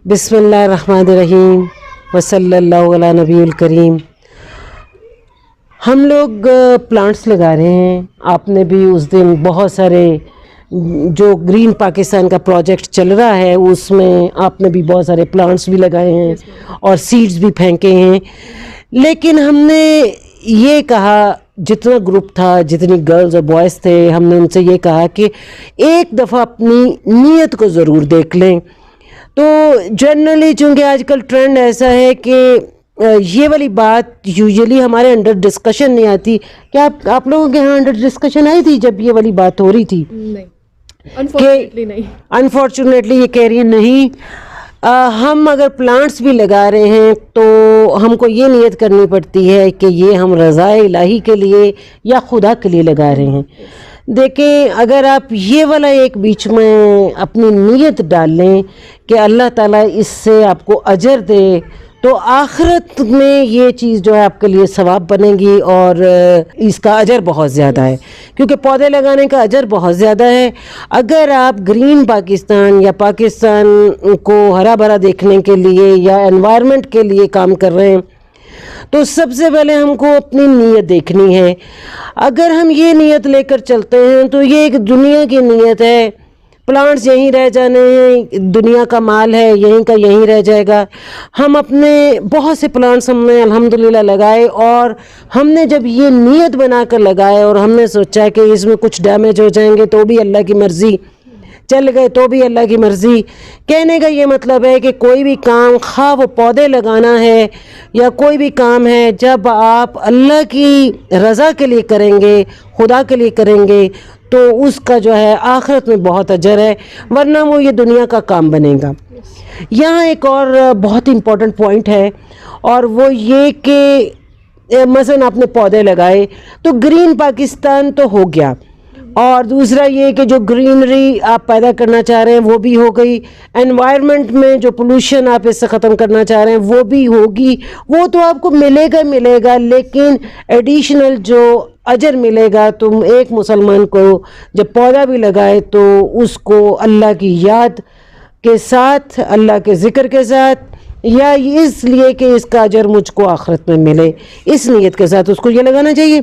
بسم اللہ الرحمن الرحیم وصلی اللہ علی نبی الکریم۔ ہم لوگ پلانٹس لگا رہے ہیں۔ آپ نے بھی اس دن بہت سارے جو گرین پاکستان کا پروجیکٹ چل رہا ہے اس میں آپ نے بھی بہت سارے پلانٹس بھی لگائے ہیں اور سیڈز بھی پھینکے ہیں، لیکن ہم نے یہ کہا، جتنا گروپ تھا، جتنی گرلز اور بوائز تھے، ہم نے ان سے یہ کہا کہ ایک دفعہ اپنی نیت کو ضرور دیکھ لیں۔ تو جنرلی چونکہ آج کل ٹرینڈ ایسا ہے کہ یہ والی بات یوزلی ہمارے انڈر ڈسکشن نہیں آتی۔ کیا آپ لوگوں کے یہاں انڈر ڈسکشن آئی تھی جب یہ والی بات ہو رہی تھی؟ نہیں، انفارچونیٹلی نہیں۔ انفارچونیٹلی یہ کہہ رہی ہیں نہیں۔ ہم اگر پلانٹس بھی لگا رہے ہیں تو ہم کو یہ نیت کرنی پڑتی ہے کہ یہ ہم رضائے الہی کے لیے یا خدا کے لیے لگا رہے ہیں۔ دیکھیں، اگر آپ یہ والا ایک بیچ میں اپنی نیت ڈال لیں کہ اللہ تعالیٰ اس سے آپ کو اجر دے، تو آخرت میں یہ چیز جو ہے آپ کے لیے ثواب بنے گی اور اس کا اجر بہت زیادہ ہے، کیونکہ پودے لگانے کا اجر بہت زیادہ ہے۔ اگر آپ گرین پاکستان یا پاکستان کو ہرا بھرا دیکھنے کے لیے یا انوائرمنٹ کے لیے کام کر رہے ہیں تو سب سے پہلے ہم کو اپنی نیت دیکھنی ہے۔ اگر ہم یہ نیت لے کر چلتے ہیں تو یہ ایک دنیا کی نیت ہے، پلانٹس یہیں رہ جانے ہیں، دنیا کا مال ہے، یہیں کا یہیں رہ جائے گا۔ ہم اپنے بہت سے پلانٹس ہم نے الحمدللہ لگائے، اور ہم نے جب یہ نیت بنا کر لگائے اور ہم نے سوچا کہ اس میں کچھ ڈیمیج ہو جائیں گے تو بھی اللہ کی مرضی، چل گئے تو بھی اللہ کی مرضی۔ کہنے کا یہ مطلب ہے کہ کوئی بھی کام، خواہ وہ پودے لگانا ہے یا کوئی بھی کام ہے، جب آپ اللہ کی رضا کے لیے کریں گے، خدا کے لیے کریں گے، تو اس کا جو ہے آخرت میں بہت اجر ہے، ورنہ وہ یہ دنیا کا کام بنے گا۔ یہاں ایک اور بہت امپورٹنٹ پوائنٹ ہے، اور وہ یہ کہ مثلاً آپ نے پودے لگائے تو گرین پاکستان تو ہو گیا، اور دوسرا یہ کہ جو گرینری آپ پیدا کرنا چاہ رہے ہیں وہ بھی ہو گئی، انوائرمنٹ میں جو پولوشن آپ اس سے ختم کرنا چاہ رہے ہیں وہ بھی ہوگی، وہ تو آپ کو ملے گا، لیکن ایڈیشنل جو اجر ملے گا، تم ایک مسلمان کو جب پودا بھی لگائے تو اس کو اللہ کی یاد کے ساتھ، اللہ کے ذکر کے ساتھ، یا اس لیے کہ اس کا اجر مجھ کو آخرت میں ملے، اس نیت کے ساتھ اس کو یہ لگانا چاہیے۔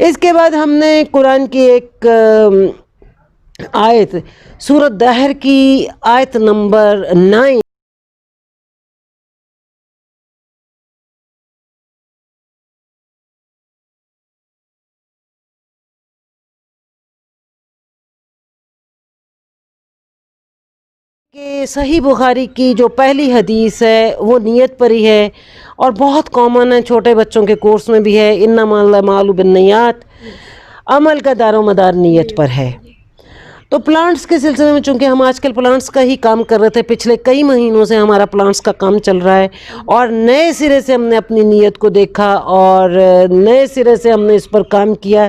اس کے بعد ہم نے قرآن کی ایک آیت، سورۃ دہر کی آیت نمبر 9 کہ صحیح بخاری کی جو پہلی حدیث ہے وہ نیت پر ہی ہے، اور بہت کامن ہے، چھوٹے بچوں کے کورس میں بھی ہے، انما الاعمال بالنیات، عمل کا دار و مدار نیت پر ہے۔ تو پلانٹس کے سلسلے میں چونکہ ہم آج کل پلانٹس کا ہی کام کر رہے تھے، پچھلے کئی مہینوں سے ہمارا پلانٹس کا کام چل رہا ہے، اور نئے سرے سے ہم نے اپنی نیت کو دیکھا اور نئے سرے سے ہم نے اس پر کام کیا۔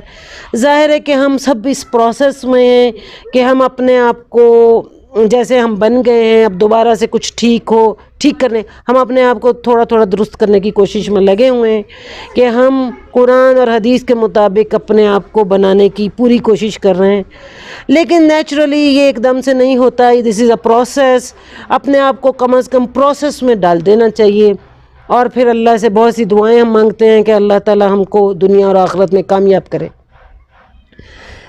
ظاہر ہے کہ ہم سب اس پروسیس میں ہیں کہ ہم اپنے آپ کو، جیسے ہم بن گئے ہیں، اب دوبارہ سے کچھ ٹھیک کرنے، ہم اپنے آپ کو تھوڑا تھوڑا درست کرنے کی کوشش میں لگے ہوئے ہیں کہ ہم قرآن اور حدیث کے مطابق اپنے آپ کو بنانے کی پوری کوشش کر رہے ہیں، لیکن نیچرلی یہ ایک دم سے نہیں ہوتا، دس از اے پروسیس۔ اپنے آپ کو کم از کم پروسیس میں ڈال دینا چاہیے، اور پھر اللہ سے بہت سی دعائیں ہم مانگتے ہیں کہ اللہ تعالی ہم کو دنیا اور آخرت میں کامیاب کرے۔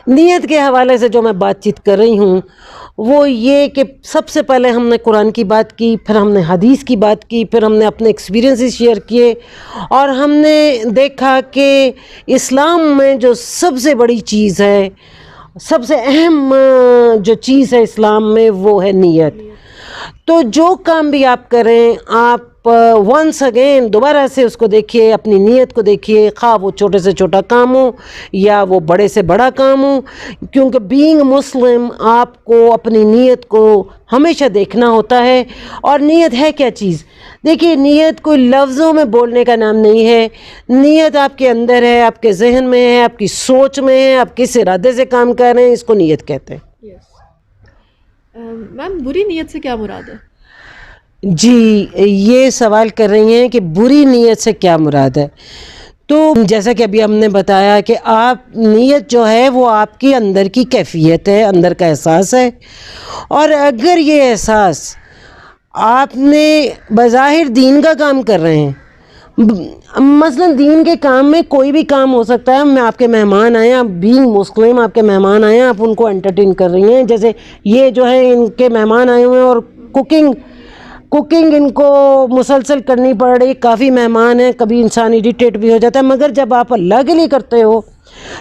نیت کے حوالے سے جو میں بات چیت کر رہی ہوں وہ یہ کہ سب سے پہلے ہم نے قرآن کی بات کی، پھر ہم نے حدیث کی بات کی، پھر ہم نے اپنے ایکسپیرینسز شیئر کیے، اور ہم نے دیکھا کہ اسلام میں جو سب سے بڑی چیز ہے، سب سے اہم جو چیز ہے اسلام میں، وہ ہے نیت۔ تو جو کام بھی آپ کریں، آپ ونس اگین دوبارہ سے اس کو دیکھیے، اپنی نیت کو دیکھیے، خواہ وہ چھوٹے سے چھوٹا کام ہو یا وہ بڑے سے بڑا کام ہو، کیونکہ بینگ مسلم آپ کو اپنی نیت کو ہمیشہ دیکھنا ہوتا ہے۔ اور نیت ہے کیا چیز؟ دیکھیے، نیت کوئی لفظوں میں بولنے کا نام نہیں ہے، نیت آپ کے اندر ہے، آپ کے ذہن میں ہے، آپ کی سوچ میں ہے، آپ کس ارادے سے کام کر رہے ہیں، اس کو نیت کہتے ہیں۔ میم، بری نیت سے کیا مراد ہے؟ جی، یہ سوال کر رہی ہیں کہ بری نیت سے کیا مراد ہے۔ تو جیسا کہ ابھی ہم نے بتایا کہ آپ نیت جو ہے وہ آپ کی اندر کی کیفیت ہے، اندر کا احساس ہے، اور اگر یہ احساس آپ نے بظاہر دین کا کام کر رہے ہیں، مثلا دین کے کام میں کوئی بھی کام ہو سکتا ہے. میں آپ کے مہمان آئے ہیں، آپ بینگ مسلم آپ کے مہمان آئے ہیں، آپ ان کو انٹرٹین کر رہی ہیں. جیسے یہ جو ہے ان کے مہمان آئے ہوئے ہیں اور کوکنگ ان کو مسلسل کرنی پڑ رہی. کافی مہمان ہیں، کبھی انسان اریٹیٹ بھی ہو جاتا ہے. مگر جب آپ اللہ کے لیے کرتے ہو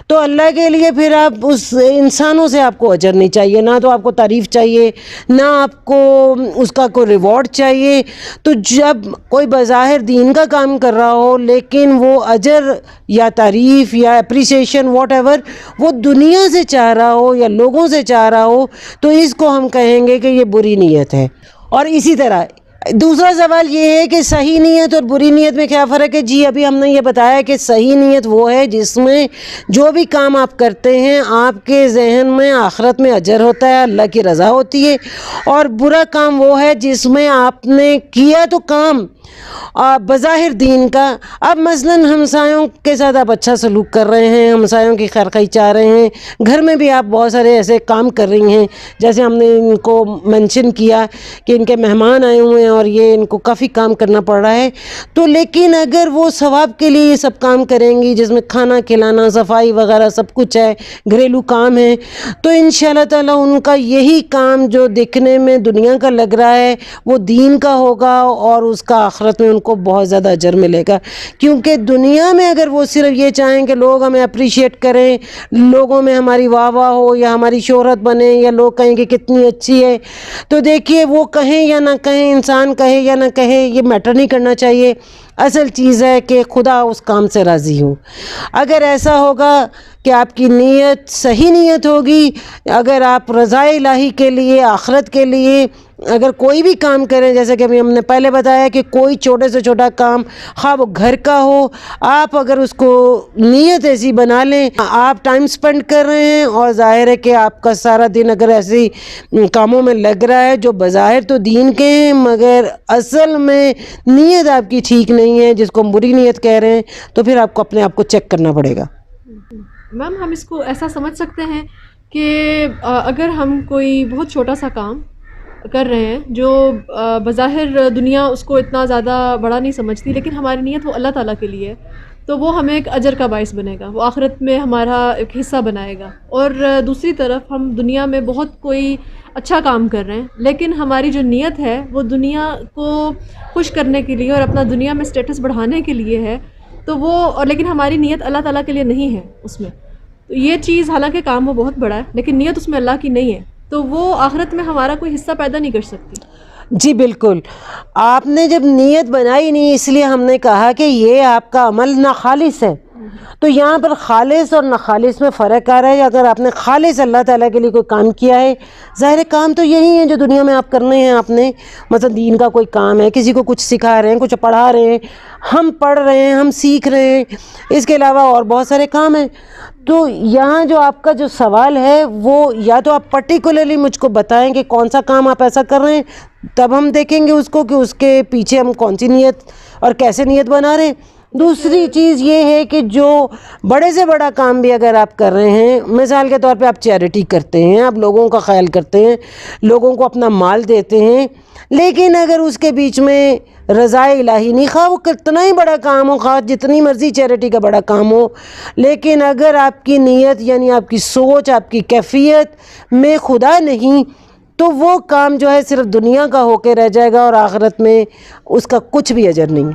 تو اللہ کے لیے پھر آپ اس انسانوں سے آپ کو اجر نہیں چاہیے، نہ تو آپ کو تعریف چاہیے، نہ آپ کو اس کا کوئی ریوارڈ چاہیے. تو جب کوئی بظاہر دین کا کام کر رہا ہو لیکن وہ اجر یا تعریف یا اپریسیشن واٹ ایور وہ دنیا سے چاہ رہا ہو یا لوگوں سے چاہ رہا ہو تو اس کو ہم کہیں گے کہ یہ بری نیت ہے. اور اسی طرح دوسرا سوال یہ ہے کہ صحیح نیت اور بری نیت میں کیا فرق ہے؟ جی ابھی ہم نے یہ بتایا کہ صحیح نیت وہ ہے جس میں جو بھی کام آپ کرتے ہیں آپ کے ذہن میں آخرت میں اجر ہوتا ہے، اللہ کی رضا ہوتی ہے. اور برا کام وہ ہے جس میں آپ نے کیا تو کام بظاہر دین کا، اب مثلا ہمسایوں کے ساتھ آپ اچھا سلوک کر رہے ہیں، ہمسایوں کی خیرخواہی چاہ رہے ہیں، گھر میں بھی آپ بہت سارے ایسے کام کر رہی ہیں جیسے ہم نے ان کو منشن کیا کہ ان کے مہمان آئے ہوئے ہیں اور یہ ان کو کافی کام کرنا پڑ رہا ہے. تو لیکن اگر وہ ثواب کے لیے یہ سب کام کریں گی جس میں کھانا کھلانا، صفائی وغیرہ سب کچھ ہے، گھریلو کام ہے، تو انشاءاللہ تعالیٰ ان کا یہی کام جو دیکھنے میں دنیا کا لگ رہا ہے وہ دین کا ہوگا اور اس کا آخرت میں ان کو بہت زیادہ اجر ملے گا. کیونکہ دنیا میں اگر وہ صرف یہ چاہیں کہ لوگ ہمیں اپریشیٹ کریں، لوگوں میں ہماری واہ واہ ہو یا ہماری شہرت بنے یا لوگ کہیں کہ کتنی اچھی ہے، تو دیکھیے وہ کہیں یا نہ کہیں، انسان کہے یا نہ کہے، یہ میٹر نہیں کرنا چاہیے. اصل چیز ہے کہ خدا اس کام سے راضی ہو. اگر ایسا ہوگا کہ آپ کی نیت صحیح نیت ہوگی، اگر آپ رضا الہی کے لیے، آخرت کے لیے اگر کوئی بھی کام کریں، جیسے کہ ابھی ہم نے پہلے بتایا کہ کوئی چھوٹے سے چھوٹا کام خواہ وہ گھر کا ہو، آپ اگر اس کو نیت ایسی بنا لیں، آپ ٹائم سپینڈ کر رہے ہیں اور ظاہر ہے کہ آپ کا سارا دن اگر ایسی کاموں میں لگ رہا ہے جو بظاہر تو دین کے ہیں مگر اصل میں نیت آپ کی ٹھیک نہیں ہے، جس کو ہم بری نیت کہہ رہے ہیں، تو پھر آپ کو اپنے آپ کو چیک کرنا پڑے گا. میم ہم اس کو ایسا سمجھ سکتے ہیں کہ اگر ہم کوئی بہت چھوٹا سا کام کر رہے ہیں جو بظاہر دنیا اس کو اتنا زیادہ بڑا نہیں سمجھتی، لیکن ہماری نیت وہ اللہ تعالیٰ کے لیے ہے، تو وہ ہمیں ایک اجر کا باعث بنے گا، وہ آخرت میں ہمارا ایک حصہ بنائے گا. اور دوسری طرف ہم دنیا میں بہت کوئی اچھا کام کر رہے ہیں لیکن ہماری جو نیت ہے وہ دنیا کو خوش کرنے کے لیے اور اپنا دنیا میں اسٹیٹس بڑھانے کے لیے ہے، تو وہ لیکن ہماری نیت اللہ تعالیٰ کے لیے نہیں ہے اس میں. تو یہ چیز حالانکہ کام وہ بہت بڑا ہے لیکن نیت اس میں اللہ کی نہیں ہے، تو وہ آخرت میں ہمارا کوئی حصہ پیدا نہیں کر سکتی. جی بالکل، آپ نے جب نیت بنائی نہیں اس لیے ہم نے کہا کہ یہ آپ کا عمل ناخالص ہے. تو یہاں پر خالص اور ناخالص میں فرق آ رہا ہے. اگر آپ نے خالص اللہ تعالیٰ کے لیے کوئی کام کیا ہے، ظاہر کام تو یہی ہے جو دنیا میں آپ کرنے ہیں. آپ نے مثلا دین کا کوئی کام ہے، کسی کو کچھ سکھا رہے ہیں، کچھ پڑھا رہے ہیں، ہم پڑھ رہے ہیں، ہم سیکھ رہے ہیں، اس کے علاوہ اور بہت سارے کام ہیں. تو یہاں جو آپ کا جو سوال ہے وہ یا تو آپ پرٹیکولرلی مجھ کو بتائیں کہ کون سا کام آپ ایسا کر رہے ہیں، تب ہم دیکھیں گے اس کو کہ اس کے پیچھے ہم کون سی نیت اور کیسے نیت بنا رہے ہیں. دوسری چیز یہ ہے کہ جو بڑے سے بڑا کام بھی اگر آپ کر رہے ہیں، مثال کے طور پہ آپ چیریٹی کرتے ہیں، آپ لوگوں کا خیال کرتے ہیں، لوگوں کو اپنا مال دیتے ہیں، لیکن اگر اس کے بیچ میں رضا الہی نہیں، خواہ وہ کتنا ہی بڑا کام ہو، خواہ جتنی مرضی چیریٹی کا بڑا کام ہو، لیکن اگر آپ کی نیت یعنی آپ کی سوچ، آپ کی کیفیت میں خدا نہیں، تو وہ کام جو ہے صرف دنیا کا ہو کے رہ جائے گا اور آخرت میں اس کا کچھ بھی اجر نہیں.